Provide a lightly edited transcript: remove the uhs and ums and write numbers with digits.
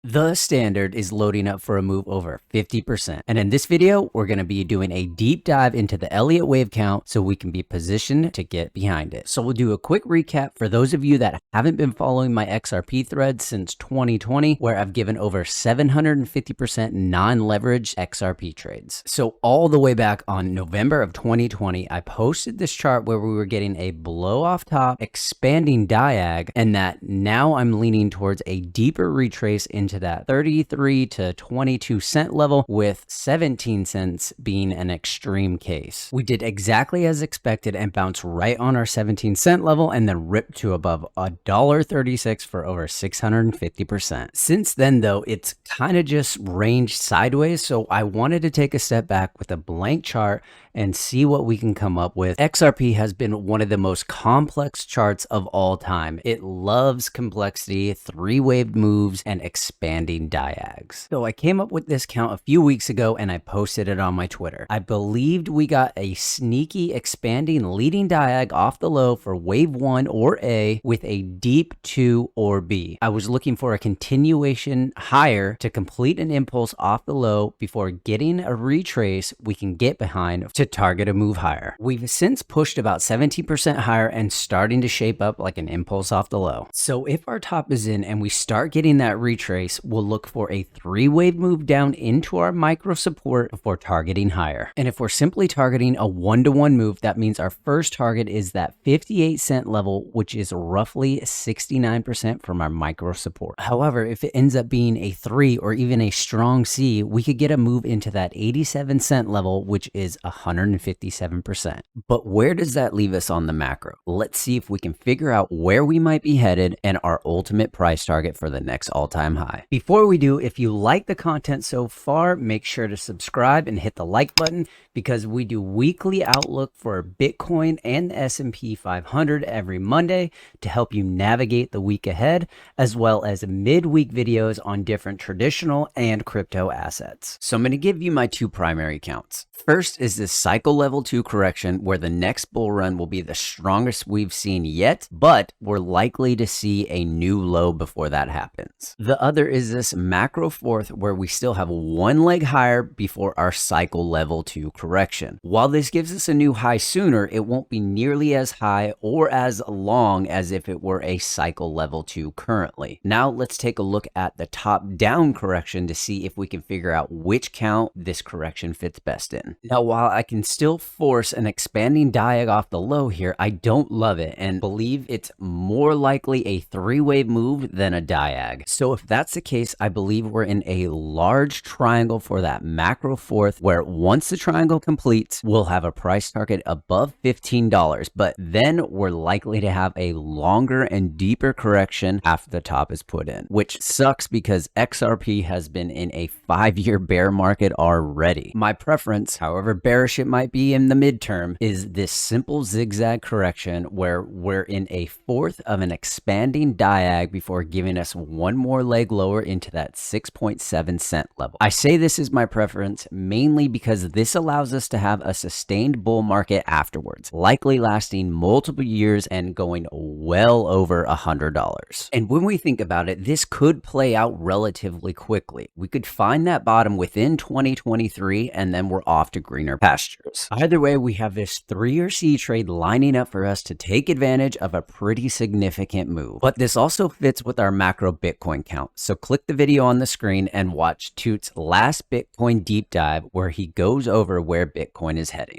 The standard is loading up for a move over 50%. And in this video, we're going to be doing a deep dive into the Elliott wave count so we can be positioned to get behind it. So we'll do a quick recap for those of you that haven't been following my XRP thread since 2020, where I've given over 750% non-leveraged XRP trades. So all the way back on November of 2020, I posted this chart where we were getting a blow off top, expanding diag, and that now I'm leaning towards a deeper retrace into that 33 to 22 cent level, with 17 cents being an extreme case. We did exactly as expected and bounced right on our 17-cent level and then ripped to above $1.36 for over 650%. Since then though, it's kind of just ranged sideways, so I wanted to take a step back with a blank chart and see what we can come up with. XRP has been one of the most complex charts of all time. It loves complexity, three-wave moves, and expanding diags. So I came up with this count a few weeks ago and I posted it on my Twitter. I believed we got a sneaky expanding leading diag off the low for wave 1 or A with a deep 2 or B. I was looking for a continuation higher to complete an impulse off the low before getting a retrace we can get behind to target a move higher. We've since pushed about 17% higher and starting to shape up like an impulse off the low. So if our top is in and we start getting that retrace, we'll look for a three-wave move down into our micro support before targeting higher. And if we're simply targeting a one-to-one move, that means our first target is that 58-cent level, which is roughly 69% from our micro support. However, if it ends up being a 3 or even a strong C, we could get a move into that 87-cent level, which is 157%. But where does that leave us on the macro? Let's see if we can figure out where we might be headed and our ultimate price target for the next all-time high. Before we do, if you like the content so far, make sure to subscribe and hit the like button, because we do weekly outlook for Bitcoin and the S&P 500 every Monday to help you navigate the week ahead, as well as midweek videos on different traditional and crypto assets. So I'm going to give you my two primary counts. First is this cycle level 2 correction, where the next bull run will be the strongest we've seen yet, but we're likely to see a new low before that happens. The other is this macro fourth, where we still have one leg higher before our cycle level 2 correction. While this gives us a new high sooner, it won't be nearly as high or as long as if it were a cycle level 2 currently. Now let's take a look at the top down correction to see if we can figure out which count this correction fits best in. Now, while I can still force an expanding diag off the low here, I don't love it and believe it's more likely a three-wave move than a diag. So if that's the case, I believe we're in a large triangle for that macro fourth, where once the triangle completes, we'll have a price target above $15, but then we're likely to have a longer and deeper correction after the top is put in, which sucks because XRP has been in a 5-year bear market already. My preference, however bearish it might be in the midterm, is this simple zigzag correction where we're in a fourth of an expanding diag before giving us one more leg lower into that 6.7 cent level. I say this is my preference mainly because this allows us to have a sustained bull market afterwards, likely lasting multiple years and going well over $100. And when we think about it, this could play out relatively quickly. We could find that bottom within 2023 and then we're off to greener pastures. Either way, we have this 3-year C trade lining up for us to take advantage of a pretty significant move. But this also fits with our macro Bitcoin count. So click the video on the screen and watch Toot's last Bitcoin deep dive, where he goes over where Bitcoin is heading.